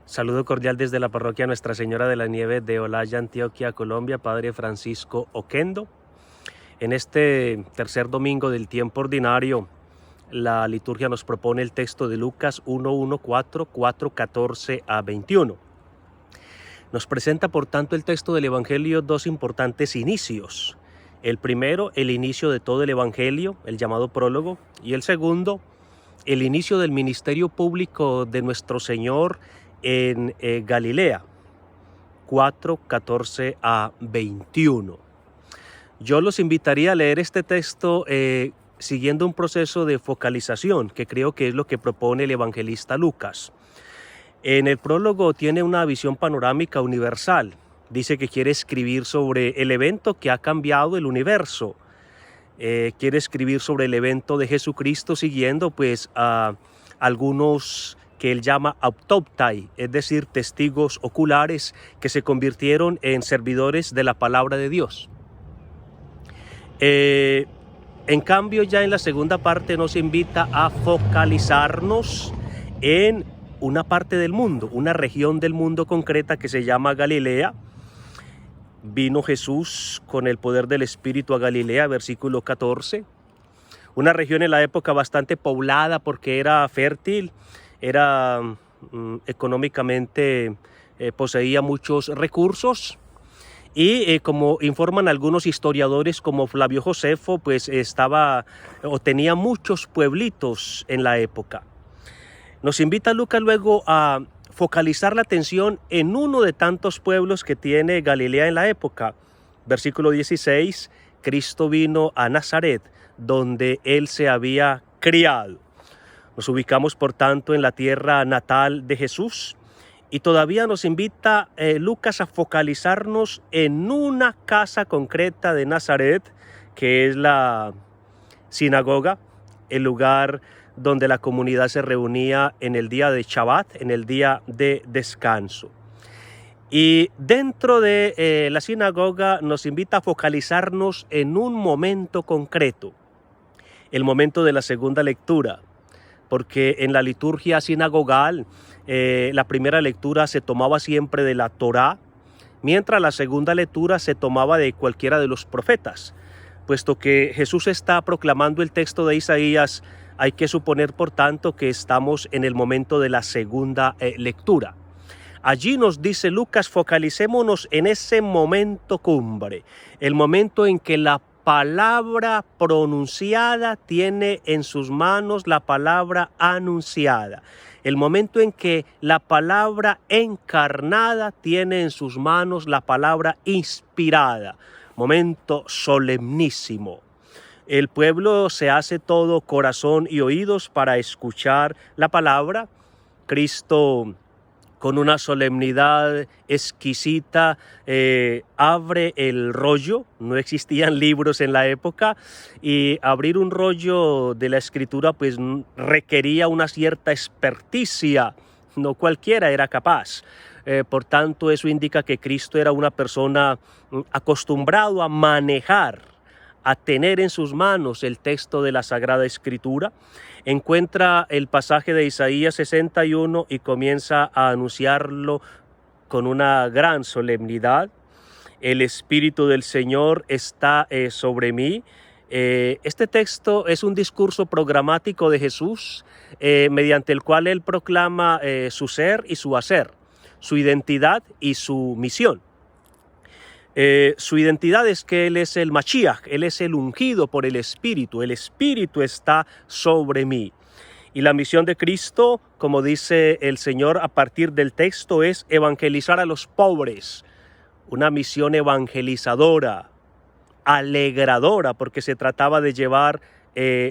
Saludo cordial desde la parroquia Nuestra Señora de la Nieve de Olaya, Antioquia, Colombia, Padre Francisco Oquendo. En este tercer domingo del tiempo ordinario, la liturgia nos propone el texto de Lucas 1:14, 4:14 a 21. Nos presenta, por tanto, el texto del Evangelio dos importantes inicios. El primero, el inicio de todo el Evangelio, el llamado prólogo, y el segundo, el inicio del ministerio público de nuestro Señor en Galilea, 4:14 a 21. Yo los invitaría a leer este texto siguiendo un proceso de focalización, que creo que es lo que propone el evangelista Lucas. En el prólogo tiene una visión panorámica universal. Dice que quiere escribir sobre el evento que ha cambiado el universo. Quiere escribir sobre el evento de Jesucristo siguiendo pues a algunos que él llama autoptai, es decir, testigos oculares que se convirtieron en servidores de la palabra de Dios. En cambio, ya en la segunda parte nos invita a focalizarnos en una parte del mundo, una región del mundo concreta que se llama Galilea. Vino Jesús con el poder del Espíritu a Galilea, versículo 14. Una región en la época bastante poblada porque era fértil, era económicamente, poseía muchos recursos y como informan algunos historiadores como Flavio Josefo, pues estaba o tenía muchos pueblitos en la época. Nos invita Lucas luego a focalizar la atención en uno de tantos pueblos que tiene Galilea en la época. Versículo 16, Cristo vino a Nazaret, donde él se había criado. Nos ubicamos, por tanto, en la tierra natal de Jesús y todavía nos invita Lucas a focalizarnos en una casa concreta de Nazaret, que es la sinagoga, el lugar donde la comunidad se reunía en el día de Shabbat, en el día de descanso. Y dentro de la sinagoga nos invita a focalizarnos en un momento concreto, el momento de la segunda lectura, porque en la liturgia sinagogal la primera lectura se tomaba siempre de la Torá, mientras la segunda lectura se tomaba de cualquiera de los profetas. Puesto que Jesús está proclamando el texto de Isaías, hay que suponer, por tanto, que estamos en el momento de la segunda lectura. Allí nos dice Lucas, focalicémonos en ese momento cumbre, el momento en que la palabra pronunciada tiene en sus manos la palabra anunciada. El momento en que la palabra encarnada tiene en sus manos la palabra inspirada. Momento solemnísimo. El pueblo se hace todo corazón y oídos para escuchar la palabra. Cristo, con una solemnidad exquisita, abre el rollo. No existían libros en la época y abrir un rollo de la escritura pues requería una cierta experticia. No cualquiera era capaz. Por tanto, eso indica que Cristo era una persona acostumbrado a manejar, a tener en sus manos el texto de la Sagrada Escritura. Encuentra el pasaje de Isaías 61 y comienza a anunciarlo con una gran solemnidad. El Espíritu del Señor está sobre mí. Este texto es un discurso programático de Jesús, mediante el cual él proclama su ser y su hacer, su identidad y su misión. Su identidad es que él es el Mashiach, él es el ungido por el Espíritu está sobre mí. Y la misión de Cristo, como dice el Señor a partir del texto, es evangelizar a los pobres, una misión evangelizadora, alegradora, porque se trataba de llevar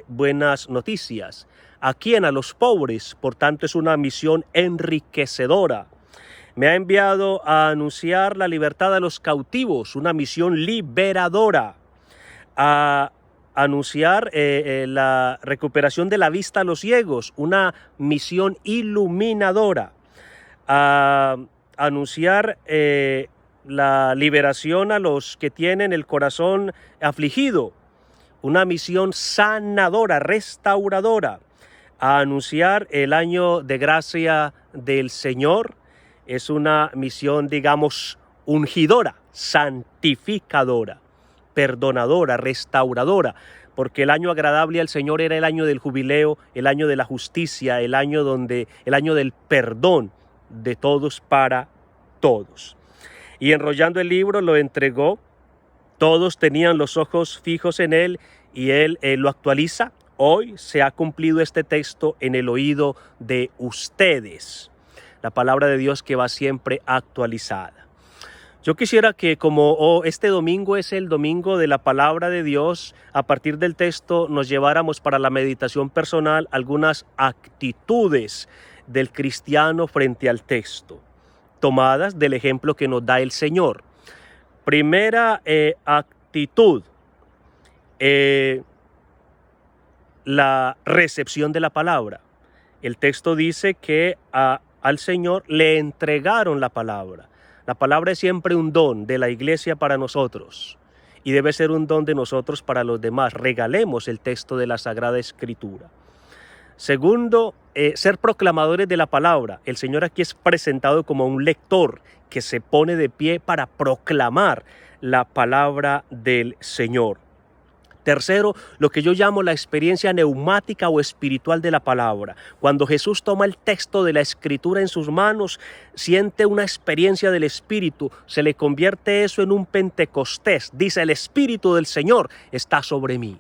buenas noticias. ¿A quién? A los pobres, por tanto es una misión enriquecedora. Me ha enviado a anunciar la libertad a los cautivos, una misión liberadora, a anunciar la recuperación de la vista a los ciegos, una misión iluminadora, a anunciar la liberación a los que tienen el corazón afligido, una misión sanadora, restauradora, a anunciar el año de gracia del Señor, es una misión, digamos, ungidora, santificadora, perdonadora, restauradora, porque el año agradable al Señor era el año del jubileo, el año de la justicia, el año del perdón de todos para todos. Y enrollando el libro lo entregó, todos tenían los ojos fijos en él y él lo actualiza. Hoy se ha cumplido este texto en el oído de ustedes. La palabra de Dios que va siempre actualizada. Yo quisiera que como este domingo es el domingo de la palabra de Dios, a partir del texto nos lleváramos para la meditación personal algunas actitudes del cristiano frente al texto, tomadas del ejemplo que nos da el Señor. Primera actitud, la recepción de la palabra. El texto dice que al Señor le entregaron la palabra. La palabra es siempre un don de la iglesia para nosotros y debe ser un don de nosotros para los demás. Regalemos el texto de la Sagrada Escritura. Segundo, ser proclamadores de la palabra. El Señor aquí es presentado como un lector que se pone de pie para proclamar la palabra del Señor. Tercero, lo que yo llamo la experiencia neumática o espiritual de la palabra. Cuando Jesús toma el texto de la Escritura en sus manos, siente una experiencia del Espíritu, se le convierte eso en un Pentecostés. Dice, el Espíritu del Señor está sobre mí.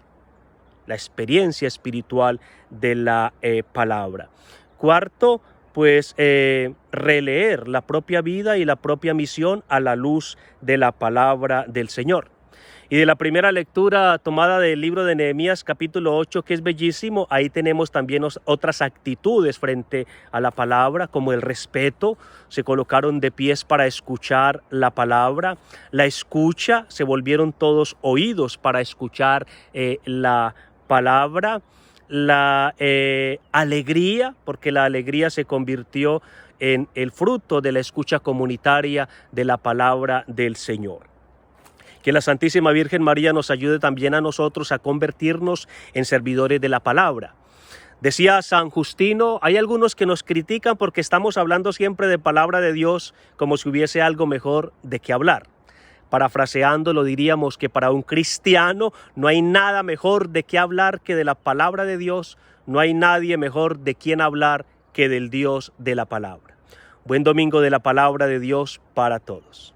La experiencia espiritual de la palabra. Cuarto, pues releer la propia vida y la propia misión a la luz de la palabra del Señor. Y de la primera lectura tomada del libro de Nehemías capítulo 8, que es bellísimo, ahí tenemos también otras actitudes frente a la palabra, como el respeto. Se colocaron de pies para escuchar la palabra. La escucha, se volvieron todos oídos para escuchar la palabra. La alegría, porque la alegría se convirtió en el fruto de la escucha comunitaria de la palabra del Señor. Que la Santísima Virgen María nos ayude también a nosotros a convertirnos en servidores de la palabra. Decía San Justino, hay algunos que nos critican porque estamos hablando siempre de palabra de Dios como si hubiese algo mejor de qué hablar. Parafraseándolo diríamos que para un cristiano no hay nada mejor de qué hablar que de la palabra de Dios, no hay nadie mejor de quien hablar que del Dios de la palabra. Buen domingo de la palabra de Dios para todos.